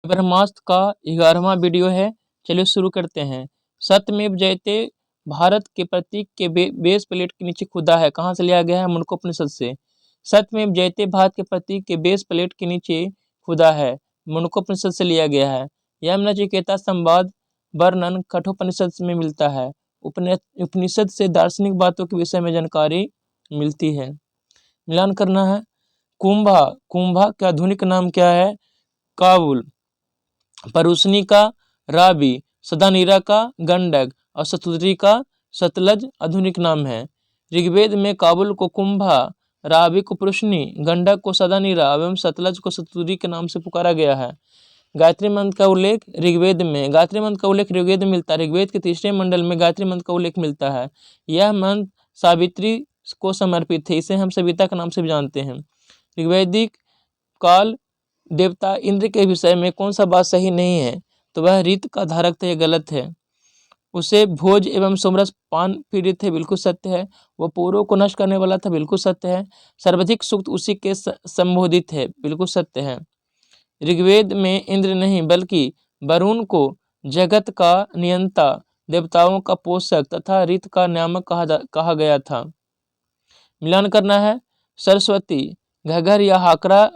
ब्रह्मास्त्र का 11वां वीडियो है। चलिए शुरू करते हैं। सत्यमेव जयते भारत के प्रतीक के बेस प्लेट के नीचे खुदा है। कहाँ से लिया गया है? मुंडकोपनिषद से। सत्यमेव जयते भारत के प्रतीक के बेस प्लेट के नीचे खुदा है, मुंडकोपनिषद से लिया गया है। यम नचिकेता संवाद वर्णन कठोपनिषद में मिलता है। उपनिषद से दार्शनिक बातों के विषय में जानकारी मिलती है। मिलान करना है। कुंभा, कुंभा का आधुनिक नाम क्या है? काबुल। परुशनी का रावी, सदानीरा का गंडक और शतुद्री का सतलज आधुनिक नाम है। ऋग्वेद में काबुल को कुंभा, रावी को परुशनी, गंडक को सदानीरा एवं सतलज को शतुद्री के नाम से पुकारा गया है। गायत्री मंत्र का उल्लेख ऋग्वेद में, गायत्री मंत्र का उल्लेख ऋग्वेद में मिलता है। ऋग्वेद के 3रे मंडल में गायत्री मंत्र का उल्लेख मिलता है। यह मंत्र सावित्री को समर्पित है। इसे हम सविता के नाम से भी जानते हैं। ऋग्वैदिक काल देवता इंद्र के विषय में कौन सा बात सही नहीं है? तो वह रीत का धारक था, यह गलत है। उसे भोज एवं सोमरस पान पीड़ित है, बिल्कुल सत्य है। वह पूर्व को नष्ट करने वाला था, बिल्कुल सत्य है। सर्वाधिक सूक्त उसी के संबोधित है, बिल्कुल सत्य है। ऋग्वेद में इंद्र नहीं बल्कि वरुण को जगत का नियंता, देवताओं का पोषक तथा ऋत का नियामक कहा गया था। मिलान करना है। सरस्वती, घग्गर या हाकरा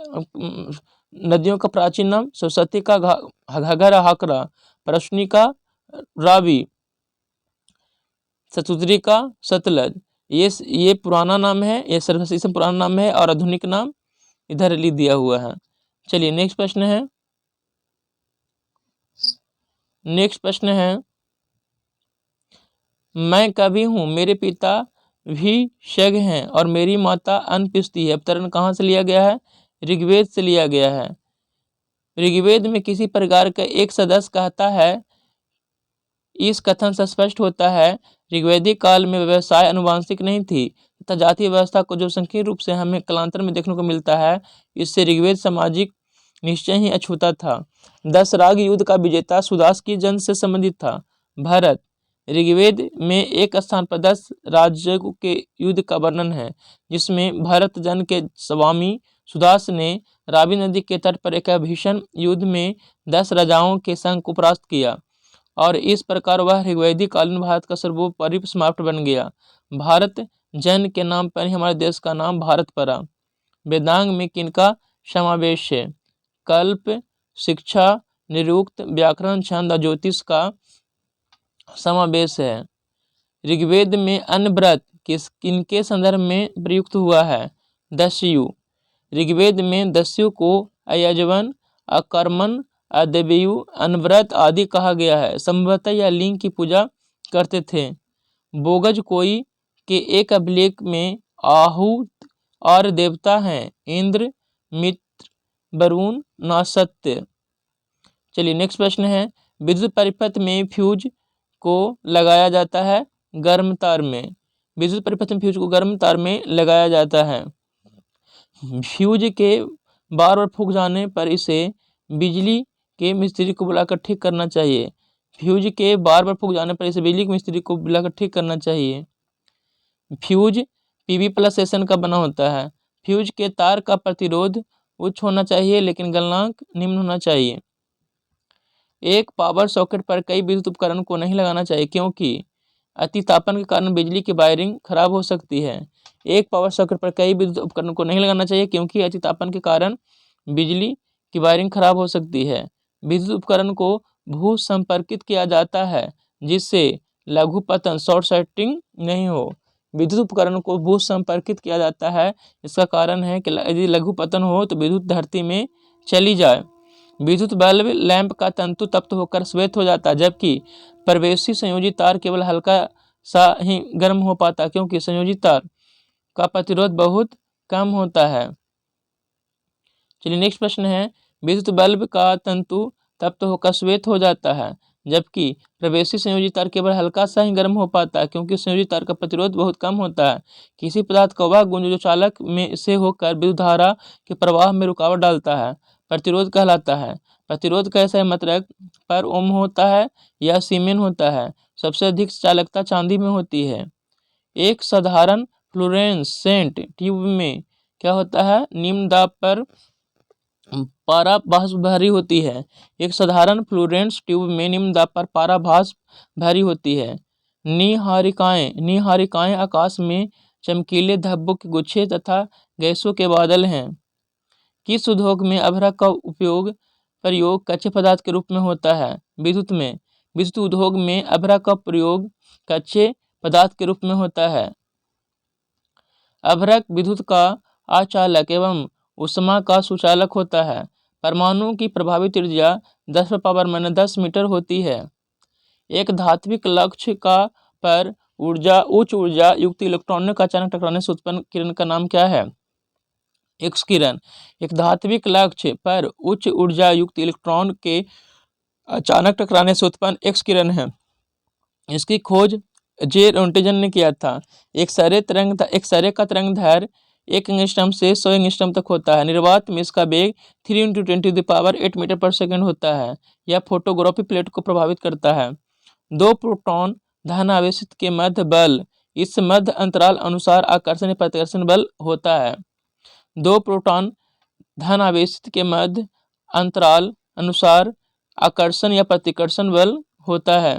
नदियों का प्राचीन नाम। सरस्वती का घग्गर हाकरा, परुशनी का रावी, शतुद्री का सतलज। ये पुराना नाम है, ये सरस्वती से पुराना नाम है और आधुनिक नाम इधर लिख दिया हुआ है। चलिए नेक्स्ट प्रश्न है। मैं कवि हूँ, मेरे पिता भी शग हैं और मेरी माता अन्न पीसती है। अवतरण कहाँ से लिया गया है? ऋग्वेद से लिया गया है। ऋग्वेद में किसी प्रकार का एक सदस्य कहता है। इस कथन से स्पष्ट होता है ऋग्वैदिक काल में व्यवसाय अनुवांशिक नहीं थी तथा जाति व्यवस्था को जो संकीर्ण रूप से हमें कालांतर में देखने को मिलता है, इससे ऋग्वेद सामाजिक निश्चय ही अछूता था। 10 राग युद्ध का विजेता सुदास की जन्म से संबंधित था। भरत, ऋग्वेद में एक स्थान पर 10 राज्यों के युद्ध का वर्णन है, जिसमें भरत जन के स्वामी सुदास ने रावी नदी के तट पर एक भीषण युद्ध में 10 राजाओं के संग को परास्त किया और इस प्रकार वह ऋग्वैदिक कालीन भारत का सर्वोपरि समाप्त बन गया। भारत जन के नाम पर ही हमारे देश का नाम भारत पड़ा। वेदांग में किनका समावेश है? कल्प, शिक्षा, निरुक्त, व्याकरण, छंद और ज्योतिष का समावेश है। ऋग्वेद में अन्न व्रत किनके संदर्भ में प्रयुक्त हुआ है? दस्यु। ऋग्वेद में दस्यु को अयजवन, अकर्मण, अदेवयु, अनव्रत आदि कहा गया है। संभवतः यह लिंग की पूजा करते थे। बोगज कोई के एक अभिलेख में आहूत और देवता हैं इंद्र, मित्र, वरुण, नासत्य। चलिए नेक्स्ट प्रश्न है। विद्युत परिपथ में फ्यूज को लगाया जाता है गर्म तार में। विद्युत परिपथ में फ्यूज को गर्म तार में लगाया जाता है। फ्यूज के बार बार फूक जाने पर इसे बिजली के मिस्त्री को बुलाकर ठीक करना चाहिए। फ्यूज के बार बार फूक जाने पर इसे बिजली के मिस्त्री को बुलाकर ठीक करना चाहिए। फ्यूज PV+ सेशन का बना होता है। फ्यूज के तार का प्रतिरोध उच्च होना चाहिए लेकिन गलनांक निम्न होना चाहिए। एक पावर सॉकेट पर कई विद्युत उपकरण को नहीं लगाना चाहिए क्योंकि अतितापन के कारण बिजली की वायरिंग खराब हो सकती है। एक पावर सॉकेट पर कई विद्युत उपकरण को नहीं लगाना चाहिए क्योंकि अतितापन के कारण बिजली की वायरिंग खराब हो सकती है। विद्युत उपकरण को भू संपर्कित किया जाता है जिससे लघु पतन शॉर्ट सर्किटिंग नहीं हो। विद्युत उपकरण को भू संपर्कित किया जाता है, इसका कारण है कि यदि लघु पतन हो तो विद्युत धरती में चली जाए। विद्युत बल्ब लैंप का तंतु तप्त होकर श्वेत हो जाता है, जबकि प्रवेशी संयोजी तार केवल हल्का सा ही गर्म हो पाता क्योंकि संयोजी तार का प्रतिरोध बहुत कम होता है। चलिए नेक्स्ट प्रश्न है। विद्युत बल्ब का तंतु तप्त होकर श्वेत हो जाता है जबकि प्रवेशी संयोजी तार केवल हल्का सा ही गर्म हो पाता है क्योंकि संयोजी तार का प्रतिरोध बहुत कम होता है। किसी पदार्थ का वह गुण जो चालक में से होकर विद्युत धारा के प्रवाह में रुकावट डालता है प्रतिरोध कहलाता है। प्रतिरोध कैसा मात्रक पर ओम होता है या सीमेन होता है। सबसे अधिक चालकता चांदी में होती है। एक साधारण फ्लोरेसेंट ट्यूब में क्या होता है? निम्न दाब पर पारा वाष्प भरी होती है। एक साधारण फ्लोरेंस ट्यूब में निम्न दाब पर पारा वाष्प भरी होती है। नीहारिकाएं आकाश में चमकीले धब्बों के गुच्छे तथा गैसों के बादल हैं। किस उद्योग में अभ्रक का प्रयोग कच्चे पदार्थ के रूप में होता है? विद्युत उद्योग में अभ्रक का प्रयोग कच्चे पदार्थ के रूप में होता है। अभ्रक विद्युत का आचालक एवं ऊष्मा का सुचालक होता है। परमाणु की प्रभावी त्रिज्या 10⁻10 मीटर होती है। एक धात्विक लक्ष्य पर उच्च ऊर्जा युक्त इलेक्ट्रॉनों का अचानक टकराने से उत्पन्न किरण का नाम क्या है? एक्स किरण। एक धात्विक लक्ष्य पर उच्च ऊर्जा युक्त इलेक्ट्रॉन के अचानक टकराने से उत्पन्न एक्स किरण है। इसकी खोज जे रोंटेजन ने किया था। एक सरे का तरंग दैर्घ्य 1 एंगस्ट्रॉम से 100 एंगस्ट्रॉम तक होता है। निर्वात में इसका वेग 3 × 10⁸ मीटर पर सेकंड होता है। यह फोटोग्राफी प्लेट को प्रभावित करता है। 2 प्रोटॉन धन आवेशित के मध्य बल इस मध्य अंतराल अनुसार आकर्षण या प्रतिकर्षण बल होता है। 2 प्रोटॉन धन आवेशित के मध्य अंतराल अनुसार आकर्षण या प्रतिकर्षण बल होता है।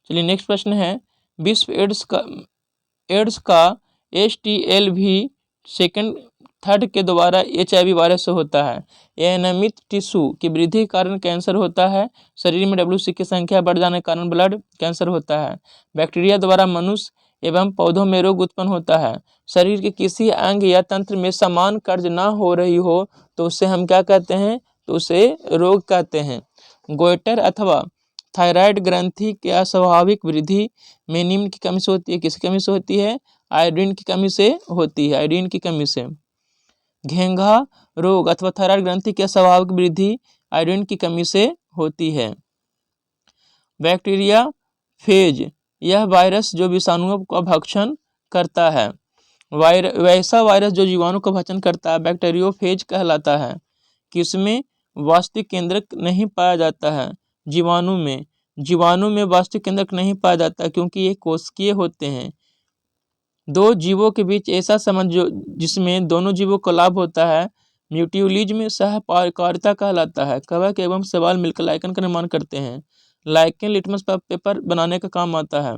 चलिए नेक्स्ट प्रश्न है, विश्व एड्स का HTLV सेकंड थर्ड के द्वारा HIV वायरस से होता है। यह नियमित टिश्यू की वृद्धि के कारण कैंसर होता है। शरीर में WC की संख्या बढ़ जाने के कारण ब्लड कैंसर होता है। बैक्टीरिया द्वारा मनुष्य एवं पौधों में रोग उत्पन्न होता है। शरीर के किसी अंग या तंत्र में समान कार्य न हो रही हो तो उसे हम क्या कहते हैं? तो उसे रोग कहते हैं। गोइटर अथवा थायराइड ग्रंथि की अस्वाभाविक वृद्धि में निम्न की कमी से होती है। किसकी कमी से होती है? आयोडीन की कमी से होती है। आयोडीन की कमी से। घेंघा रोग अथवा थायराइड ग्रंथि की अस्वाभाविक वृद्धि आयोडीन की कमी से होती है। बैक्टीरिया फेज, यह वायरस जो विषाणुओं का भक्षण करता है। वैसा वायरस जो जीवाणु का भक्षण करता है बैक्टीरियोफेज कहलाता है। किसमें? वास्तविक केंद्रक नहीं पाया जाता है। जीवाणु में वास्तविक केंद्रक नहीं पाया जाता क्योंकि ये कोशिकीय होते हैं। 2 जीवों के बीच ऐसा संबंध जिसमें दोनों जीवों को लाभ होता है म्यूट्यूलिज्म सहकारिता कहलाता है। कवक एवं शैवाल मिलकर लाइकेन का निर्माण करते हैं। लाइकेन लिटमस पेपर बनाने का काम आता है।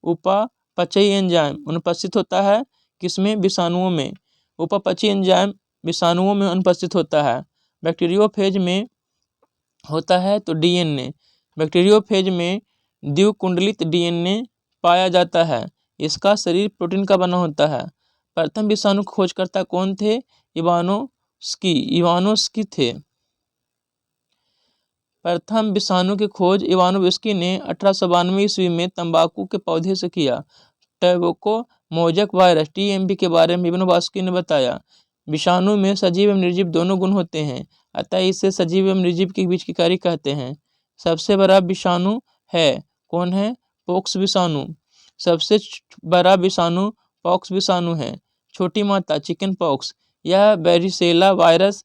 उपापचयी एंजाइम अनुपस्थित होता है किसमें? विषाणुओं में। उपापचयी एंजाइम विषाणुओं में अनुपस्थित होता है। बैक्टीरियोफेज में होता है तो DNA। बैक्टीरियोफेज में द्विकुंडलित DNA पाया जाता है। इसका शरीर प्रोटीन का बना होता है। प्रथम विषाणु खोजकर्ता कौन थे? इवानोव्स्की थे। प्रथम विषाणु की खोज इवानोव्स्की ने 1892 ईस्वी में तंबाकू के पौधे से किया। टोबैको मोजक वायरस TMV के बारे में इवानोव्स्की ने बताया। विषाणु में सजीव एवं निर्जीव दोनों गुण होते हैं, अतः इसे सजीव एवं निर्जीव के बीच की कार्य कहते हैं। सबसे बड़ा विषाणु है कौन है? पॉक्स विषाणु। सबसे बड़ा विषाणु पॉक्स विषाणु है। छोटी माता चिकन पॉक्स, यह वेरिसेला वायरस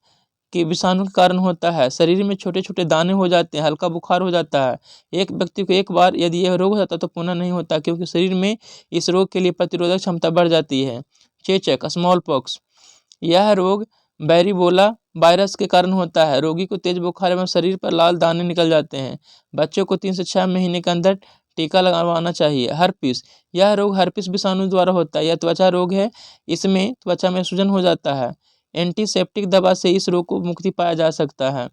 के विषाणु के कारण होता है। शरीर में छोटे छोटे दाने हो जाते हैं, हल्का बुखार हो जाता है। एक व्यक्ति को एक बार यदि यह रोग हो जाता है तो पुनः नहीं होता क्योंकि शरीर में इस रोग के लिए प्रतिरोधक क्षमता बढ़ जाती है। चेचक स्मॉल पॉक्स, यह रोग बैरिबोला वायरस के कारण होता है। रोगी को तेज बुखार एवं शरीर पर लाल दाने निकल जाते हैं। बच्चों को 3 से 6 महीने के अंदर टीका लगवाना चाहिए। हर्पिस, यह रोग हर्पिस विषाणु द्वारा होता है। यह त्वचा रोग है, इसमें त्वचा में सूजन हो जाता है। एंटीसेप्टिक दवा से इस रोग को मुक्ति पाया जा सकता है।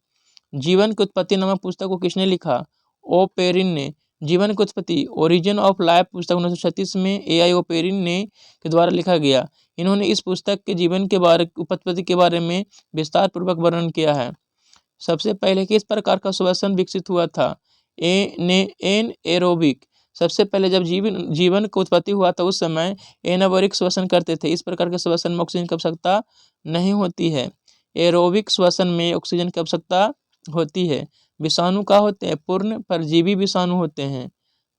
जीवन की उत्पत्ति नामक पुस्तक को किसने लिखा? ओ पेरिन ने। जीवन की उत्पत्ति ओरिजिन ऑफ लाइफ पुस्तक 1936 में AI ओपेरिन ने के द्वारा लिखा गया। इन्होंने इस पुस्तक के जीवन के उत्पत्ति के बारे में विस्तार पूर्वक वर्णन किया है। सबसे पहले किस प्रकार का श्वसन विकसित हुआ था? एनाएरोबिक। सबसे पहले जब जीवन की उत्पत्ति हुआ था उस समय एनाबोरिक श्वसन करते थे। इस प्रकार के श्वसन में ऑक्सीजन की आवश्यकता नहीं होती है। एरोबिक श्वसन में ऑक्सीजन की आवश्यकता होती है। विषाणु का होते हैं? पूर्ण परजीवी विषाणु होते हैं।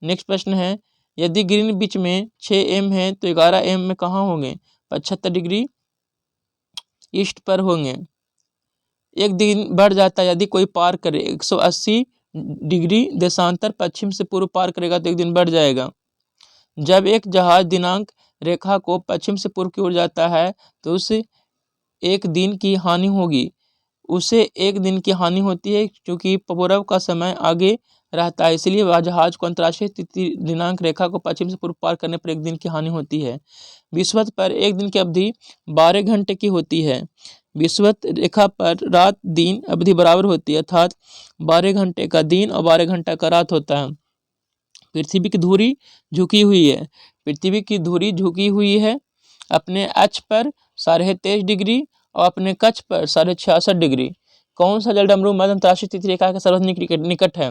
नेक्स्ट प्रश्न है, यदि ग्रीनविच में 6 AM है तो 11 AM में कहाँ होंगे? 75 डिग्री ईस्ट पर होंगे। एक दिन बढ़ जाता है यदि कोई पार करे 180 डिग्री देशांतर पश्चिम से पूर्व पार करेगा तो एक दिन बढ़ जाएगा। जब एक जहाज दिनांक रेखा को पश्चिम से पूर्व की ओर जाता है तो उस एक दिन की हानि होगी। उसे एक दिन की हानि होती है, क्योंकि पूर्व का समय आगे रहता है, इसलिए वह जहाज को अंतर्राष्ट्रीय तिथि दिनांक रेखा को पश्चिम से पूर्व पार करने पर एक दिन की हानि होती है। विषुवत पर एक दिन की अवधि 12 घंटे की होती है। विषुवत रेखा पर रात दिन अवधि बराबर होती है, अर्थात 12 घंटे का दिन और 12 घंटा का रात होता है। पृथ्वी की धुरी झुकी हुई है। पृथ्वी की धुरी झुकी हुई है अपने अक्ष पर 23.5 डिग्री और अपने कक्ष पर 66.5 डिग्री। कौन सा जलडमरू मध्य अंतर्राष्ट्रीय तिथि रेखा के सर्वाधिक निकट है?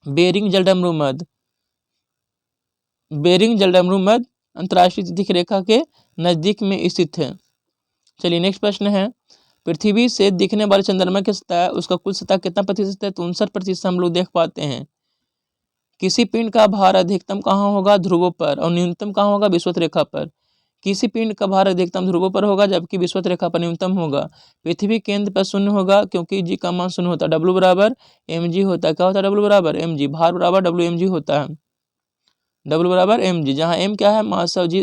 बेरिंग जलडमरू मध्य। बेरिंग जलडमरू मध्य अंतर्राष्ट्रीय तिथि रेखा के नजदीक में स्थित है। चलिए नेक्स्ट प्रश्न है, पृथ्वी से दिखने वाले चंद्रमा की सतह उसका कुल सतह कितना प्रतिशत है? तो 59% हम लोग देख पाते हैं। किसी पिंड का भार अधिकतम कहाँ होगा? ध्रुवों पर, और न्यूनतम कहाँ होगा? विषुवत रेखा पर। किसी पिंड का भार अधिकतम ध्रुवों पर होगा, जबकि विषुवत रेखा पर न्यूनतम होगा। पृथ्वी केंद्र पर शून्य होगा, क्योंकि जी का मान शून्य होता है। डब्ल्यू बराबर एम जी होता है। क्या होता है? डब्ल्यू बराबर एम जी, भार बराबर डब्ल्यू एम जी होता है। डब्ल्यू बराबर एम जी, जहाँ एम क्या है? मास और जी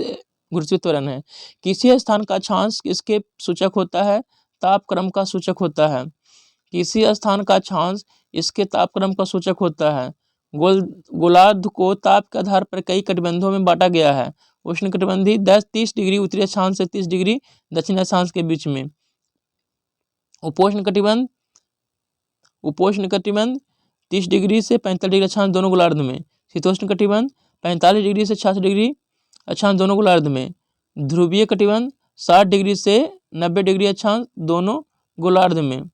गुरुत्वीय त्वरण है। किसी स्थान का अक्षांश किसके सूचक होता है? तापक्रम का सूचक होता है। किसी स्थान का अक्षांश इसके तापक्रम का सूचक होता है। गोलार्ध को ताप के आधार पर कई कटिबंधों में बांटा गया है। उष्णकटिबंधी 30 डिग्री उत्तरी अक्षांश से 30 डिग्री दक्षिण अक्षांश के बीच में। उपोष्ण कटिबंध 30 डिग्री से 45 डिग्री अक्षांश दोनों गोलार्ध में। शीतोष्ण कटिबंध 45 डिग्री से 66 डिग्री अक्षांश दोनों गोलार्ध में। ध्रुवीय कटिबंध 60 डिग्री से 90 डिग्री अक्षांश दोनों गोलार्ध में।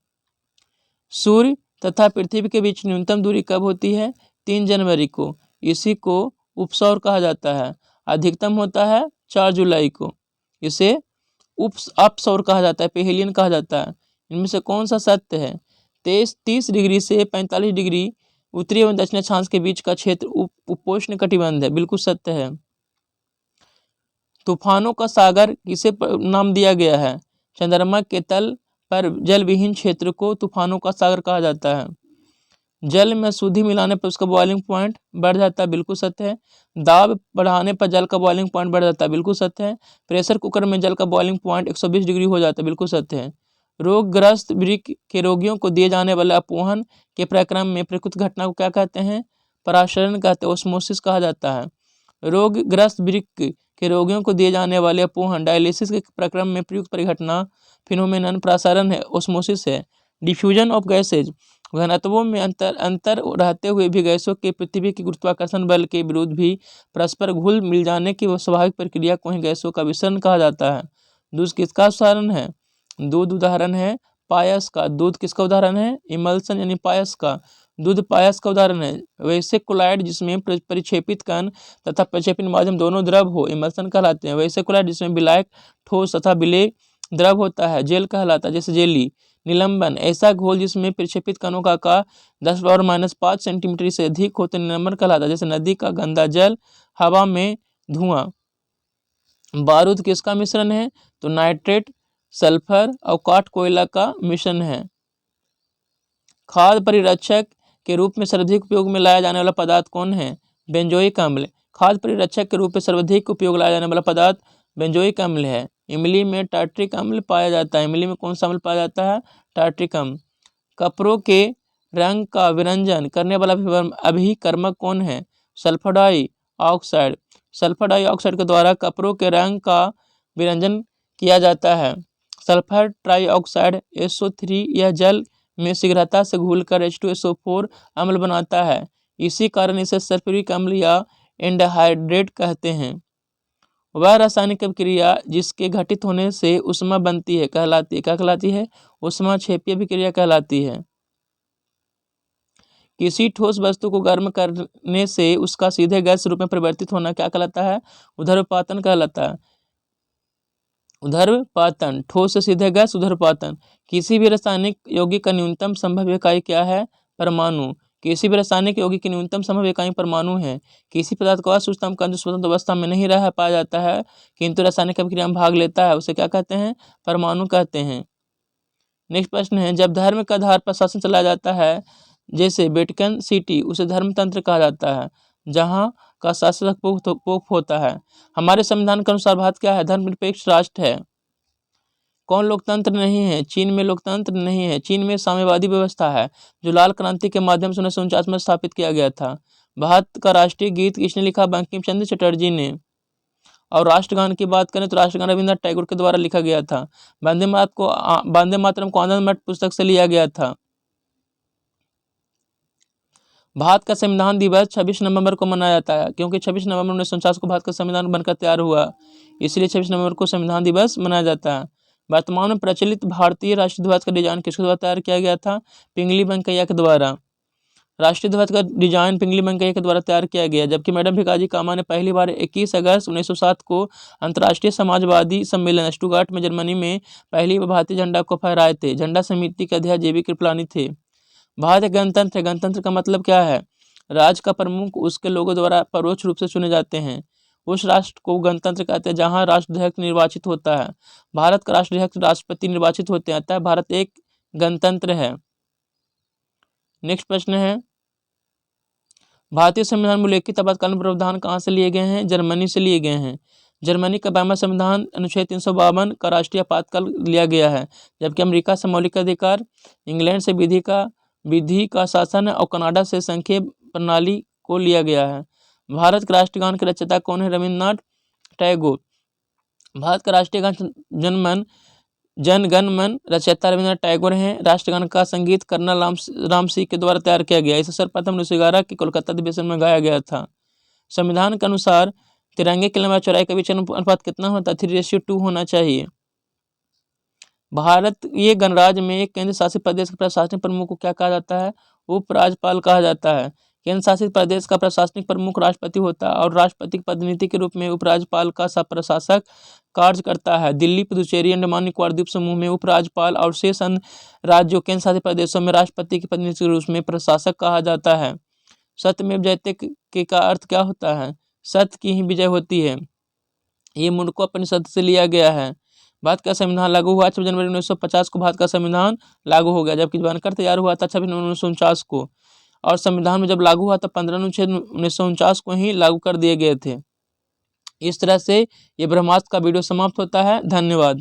सूर्य तथा पृथ्वी के बीच न्यूनतम दूरी कब होती है? 3 जनवरी को। इसी को उपसौर कहा जाता है। अधिकतम होता है 4 जुलाई को। इसे अपसौर कहा जाता है, पेहेलियन कहा जाता है। इनमें से कौन सा सत्य है? 30 डिग्री से 45 डिग्री उत्तरी एवं दक्षिण अक्षांश के बीच का क्षेत्र उपोष्ण कटिबंध है, बिल्कुल सत्य है। तूफानों का सागर किसे नाम दिया गया है? चंद्रमा के तल पर जल विहीन क्षेत्र को तूफानों का सागर कहा जाता है। जल में शुद्धि मिलाने पर उसका बॉइलिंग पॉइंट बढ़ जाता है, बिल्कुल सत्य है। दाब बढ़ाने पर जल का बॉइलिंग पॉइंट बढ़ जाता है, बिल्कुल सत्य है। प्रेशर कुकर में जल का बॉइलिंग पॉइंट 120 डिग्री हो जाता है, बिल्कुल सत्य है। रोगग्रस्त वृक्क के रोगियों को दिए जाने वाले अपोहन के प्रक्रम में प्रकृत घटना को क्या कहते हैं? पराशरण कहते हैं, ओस्मोसिस कहा जाता है। रोगग्रस्त वृक्क के रोगियों को दिए जाने वाले अपोहन डायलिसिस के प्रक्रम में प्रयुक्त परिघटना फिनोमेनन परासरण है, ओस्मोसिस है। डिफ्यूजन ऑफ गैसेज, घनत्वों में अंतर रहते हुए भी गैसों के पृथ्वी के गुरुत्वाकर्षण बल के विरुद्ध भी परस्पर घुल मिल जाने की स्वाभाविक प्रक्रिया को ही गैसों का विसरण कहा जाता है। दूध किसका उदाहरण है? दूध उदाहरण है पायस का। दूध किसका उदाहरण है? इमल्सन यानी पायस का। दूध पायस का उदाहरण है। वैसे कोलाइड जिसमें परिक्षेपित कण तथा परिक्षेपित माध्यम दोनों द्रव हो, इमल्सन कहलाते हैं। वैसे कोलाइड जिसमें विलायक ठोस तथा विलेय द्रव होता है, जेल कहलाता है, जैसे जेली। निलंबन, ऐसा घोल जिसमें प्रक्षेपित कणों का आकार 10⁻⁵ सेंटीमीटर से अधिक हो तो निलंबन कहलाता है, जैसे नदी का गंदा जल, हवा में धुआं। बारूद किसका मिश्रण है? तो नाइट्रेट, सल्फर और काठ कोयला का मिश्रण है। खाद्य परिरक्षक के रूप में सर्वाधिक उपयोग में लाया जाने वाला पदार्थ कौन है? बेंजोइक अम्ल। खाद्य परिरक्षक के रूप में सर्वाधिक उपयोग लाया जाने वाला पदार्थ बेंजोइक अम्ल है। इमली में टार्ट्रिक अम्ल पाया जाता है। इमली में कौन सा अम्ल पाया जाता है? टार्ट्रिक अम्ल। कपड़ों के रंग का विरंजन करने वाला अभिकर्मक कौन है? Sulphur dioxide. सल्फर डाइऑक्साइड के द्वारा कपड़ों के रंग का विरंजन किया जाता है। सल्फर ट्राइऑक्साइड SO3 यह जल में शीघ्रता से घुलकर H2SO4 अम्ल बनाता है। इसी कारण इसे सल्फ्यूरिक अम्ल या एल्डिहाइड कहते हैं। वह रासायनिक अभिक्रिया जिसके घटित होने से ऊष्मा बनती है कहलाती है, क्या कहलाती है? ऊष्माक्षेपीय अभिक्रिया कहलाती है। किसी ठोस वस्तु को गर्म करने से उसका सीधे गैस रूप में परिवर्तित होना क्या कहलाता है? ऊर्ध्वपातन कहलाता है। ऊर्ध्वपातन, ठोस से सीधे गैस, ऊर्ध्वपातन। किसी भी रासायनिक यौगिक का न्यूनतम संभव इकाई क्या है? परमाणु। किसी भी रासायनिक यौगिक की न्यूनतम संभव इकाई परमाणु है। किसी पदार्थ को असूक्ष्म कण जो स्वतंत्र अवस्था में नहीं रह पाया जाता है किंतु रासायनिक अभिक्रिया में भाग लेता है, उसे क्या कहते हैं? परमाणु कहते हैं। नेक्स्ट प्रश्न है, जब धर्म के आधार पर शासन चलाया जाता है जैसे वेटिकन सिटी, उसे धर्मतंत्र कहा जाता है, जहाँ का शासक पोप होता है। हमारे संविधान के अनुसार भारत क्या है? धर्मनिरपेक्ष राष्ट्र है। कौन लोकतंत्र नहीं है? चीन में लोकतंत्र नहीं है। चीन में साम्यवादी व्यवस्था है, जो लाल क्रांति के माध्यम से 1949 में स्थापित किया गया था। भारत का राष्ट्रीय गीत किसने लिखा? बंकिम चंद्र चटर्जी ने। और राष्ट्रगान की बात करें तो राष्ट्रगान रविन्द्रनाथ टैगोर के द्वारा लिखा गया था। वंदे मातरम को आनंद मठ पुस्तक से लिया गया था। भारत का संविधान दिवस 26 नवंबर को मनाया जाता है, क्योंकि 26 नवंबर 1949 को भारत का संविधान बनकर तैयार हुआ, इसलिए 26 नवंबर को संविधान दिवस मनाया जाता है। वर्तमान में प्रचलित भारतीय राष्ट्रीय ध्वज का डिजाइन किसके द्वारा तैयार किया गया था? पिंगली वेंकैया के द्वारा। राष्ट्रीय ध्वज का डिजाइन पिंगली वेंकैया के द्वारा तैयार किया गया, जबकि मैडम भिकाजी कामा ने पहली बार 21 अगस्त 1907 को अंतर्राष्ट्रीय समाजवादी सम्मेलन स्टुटगार्ट में जर्मनी में पहली बार भारतीय झंडा को फहराए थे। झंडा समिति के अध्यक्ष JB कृपलानी थे। भारत एक गणतंत्र है। गणतंत्र का मतलब क्या है? राज्य का प्रमुख उसके लोगों द्वारा परोक्ष रूप से चुने जाते हैं। उस राष्ट्र को गणतंत्र कहते हैं जहां राष्ट्राध्यक्ष निर्वाचित होता है। भारत का राष्ट्राध्यक्ष राष्ट्रपति निर्वाचित होते हैं, अतः भारत एक गणतंत्र है। नेक्स्ट प्रश्न है, भारतीय संविधान में उल्लेखित आपातकालीन प्रावधान कहाँ से लिए गए हैं? जर्मनी से लिए गए हैं। जर्मनी का 52वां संविधान अनुच्छेद 352 का राष्ट्रीय आपातकाल लिया गया है, जबकि अमेरिका से मौलिक अधिकार, इंग्लैंड से विधि का शासन और कनाडा से संघीय प्रणाली को लिया गया है। भारत के राष्ट्रगान के रचयिता कौन है? रविन्द्रनाथ टैगोर। भारत का राष्ट्रीय गान जन गण मन रचयिता रविन्द्रनाथ टैगोर हैं। राष्ट्रगान का संगीत कर्नल राम सिंह के द्वारा तैयार किया गया। इसे सर्वप्रथम 1911 के कोलकाता अधिवेशन में गाया गया था। संविधान के अनुसार तिरंगे की लंबाई चौड़ाई का बीच अनुपात कितना होता है? 3:2 होना चाहिए। भारतीय गणराज्य में एक केंद्र शासित प्रदेश के प्रशासनिक प्रमुख को क्या कहा जाता है? उपराज्यपाल कहा जाता है। केंद्र शासित प्रदेश का प्रशासनिक प्रमुख राष्ट्रपति होता है और राष्ट्रपति की प्रतिनिधि के रूप में उपराज्यपाल का प्रशासक कार्य करता है। दिल्ली, पुदुचेरी, अंडमान निकोबार द्वीप समूह में उपराज्यपाल और शेष अन्य राज्यों केंद्र शासित प्रदेशों में राष्ट्रपति की प्रतिनिधि के रूप में प्रशासक कहा जाता है। सत्यमेव जयते के का अर्थ क्या होता है? सत्य की ही विजय होती है। ये मुंडकोपनिषद से लिया गया है। भारत का संविधान लागू हुआ 26 जनवरी 1950 को भारत का संविधान लागू हो गया, जबकि बनकर तैयार हुआ था 26 नवंबर 1949 को। और संविधान में जब लागू हुआ तो 15 अनुच्छेद 1949 को ही लागू कर दिए गए थे। इस तरह से ये ब्रह्मास्त्र का वीडियो समाप्त होता है। धन्यवाद।